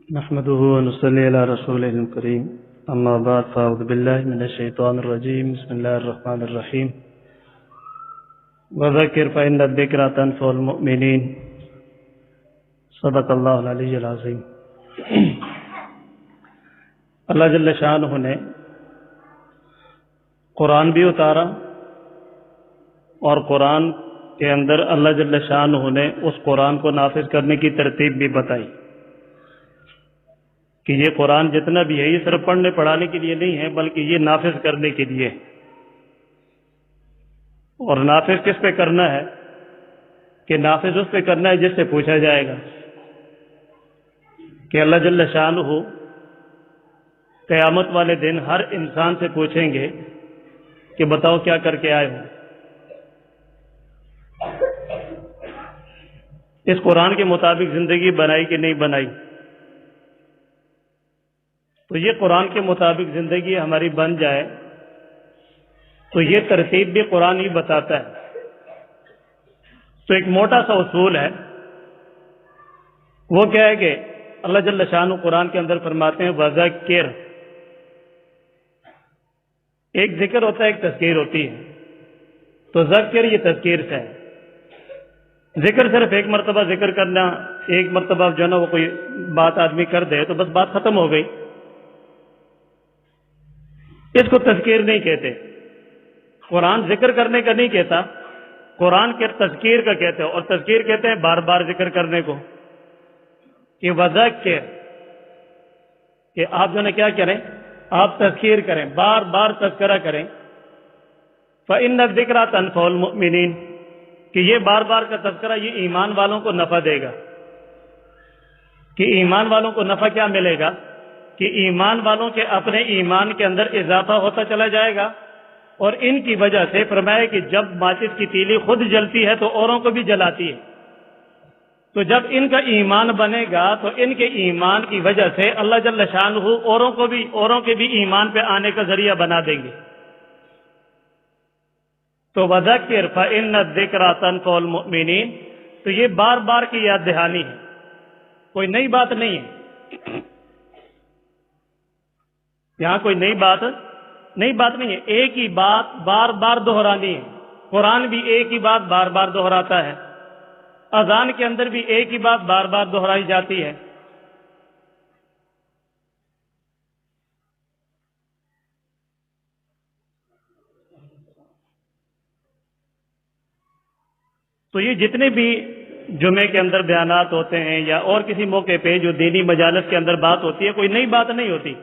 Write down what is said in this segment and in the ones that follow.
نحمده ونصلي على رسوله الكريم اما بعد فاعوذ بالله من الشيطان الرجيم بسم الله الرحمن الرحيم وذكر فإن الذكرى تنفع المؤمنين صدق اللہ العلی العظیم۔ اللہ جل شانہ نے قرآن بھی اتارا اور قرآن کے اندر اللہ جل شانہ نے اس قرآن کو نافذ کرنے کی ترتیب بھی بتائی کہ یہ قرآن جتنا بھی ہے یہ صرف پڑھنے پڑھانے کے لیے نہیں ہے بلکہ یہ نافذ کرنے کے لیے۔ اور نافذ کس پہ کرنا ہے کہ نافذ اس پہ کرنا ہے جس سے پوچھا جائے گا کہ اللہ جل شانہ قیامت والے دن ہر انسان سے پوچھیں گے کہ بتاؤ کیا کر کے آئے ہو۔ اس قرآن کے مطابق زندگی بنائی کہ نہیں بنائی؟ تو یہ قرآن کے مطابق زندگی ہماری بن جائے تو یہ ترتیب بھی قرآن ہی بتاتا ہے۔ تو ایک موٹا سا اصول ہے، وہ کیا ہے کہ اللہ جل شانہ قرآن کے اندر فرماتے ہیں وذکر، ایک ذکر ہوتا ہے ایک تذکیر ہوتی ہے، تو ذکر یہ تذکیر سے ہے۔ ذکر صرف ایک مرتبہ ذکر کرنا، ایک مرتبہ جو ہے نا وہ کوئی بات آدمی کر دے تو بس بات ختم ہو گئی، اس کو تذکیر نہیں کہتے۔ قرآن ذکر کرنے کا نہیں کہتا، قرآن کے تذکیر کا کہتے ہیں، اور تذکیر کہتے ہیں بار بار ذکر کرنے کو کہ وذکر، کہ آپ جو ہے کیا کریں، آپ تذکیر کریں، بار بار تذکرہ کریں۔ فإن الذکرى تنفع المؤمنین، کہ یہ بار بار کا تذکرہ یہ ایمان والوں کو نفع دے گا۔ کہ ایمان والوں کو نفع کیا ملے گا کہ ایمان والوں کے اپنے ایمان کے اندر اضافہ ہوتا چلا جائے گا، اور ان کی وجہ سے فرمایا کہ جب ماچس کی تیلی خود جلتی ہے تو اوروں کو بھی جلاتی ہے، تو جب ان کا ایمان بنے گا تو ان کے ایمان کی وجہ سے اللہ جل شانہ اوروں کے بھی ایمان پہ آنے کا ذریعہ بنا دیں گے۔ تو وذکر فإن الذکریٰ تنفع المؤمنین، تو یہ بار بار کی یاد دہانی ہے، کوئی نئی بات نہیں ہے، یہاں کوئی نئی بات نہیں ہے، ایک ہی بات بار بار دہرانی ہے۔ قرآن بھی ایک ہی بات بار بار دہراتا ہے، اذان کے اندر بھی ایک ہی بات بار بار دہرائی جاتی ہے۔ تو یہ جتنے بھی جمعے کے اندر بیانات ہوتے ہیں یا اور کسی موقع پہ جو دینی مجالس کے اندر بات ہوتی ہے، کوئی نئی بات نہیں ہوتی،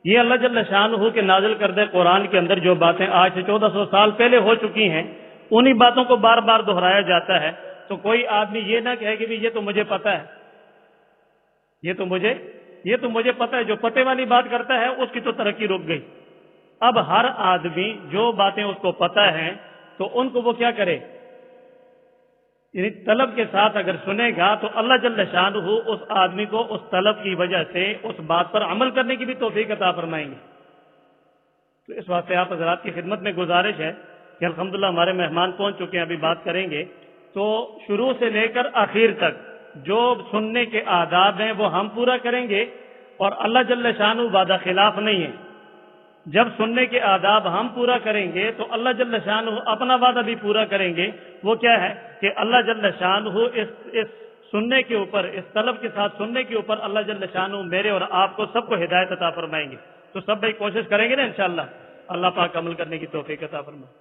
یہ اللہ جل شانہ کے نازل کردہ قرآن کے اندر جو باتیں آج سے 1400 سال پہلے ہو چکی ہیں انہی باتوں کو بار بار دہرایا جاتا ہے۔ تو کوئی آدمی یہ نہ کہے کہ یہ تو مجھے پتہ ہے، یہ تو مجھے پتہ ہے، جو پتے والی بات کرتا ہے اس کی تو ترقی رک گئی۔ اب ہر آدمی جو باتیں اس کو پتہ ہیں تو ان کو وہ کیا کرے، یعنی طلب کے ساتھ اگر سنے گا تو اللہ جل شانہ اس آدمی کو اس طلب کی وجہ سے اس بات پر عمل کرنے کی بھی توفیق عطا فرمائیں گے۔ تو اس واسطے آپ حضرات کی خدمت میں گزارش ہے کہ الحمدللہ ہمارے مہمان پہنچ چکے ہیں، ابھی بات کریں گے، تو شروع سے لے کر آخر تک جو سننے کے آداب ہیں وہ ہم پورا کریں گے، اور اللہ جل شانہ وعدہ خلاف نہیں ہے۔ جب سننے کے آداب ہم پورا کریں گے تو اللہ جل شانہ اپنا وعدہ بھی پورا کریں گے۔ وہ کیا ہے کہ اللہ جل شانہ اس سننے کے اوپر، اس طلب کے ساتھ سننے کے اوپر اللہ جل شانہ میرے اور آپ کو سب کو ہدایت عطا فرمائیں گے۔ تو سب بھائی کوشش کریں گے نا انشاءاللہ، اللہ پاک عمل کرنے کی توفیق عطا فرمائے۔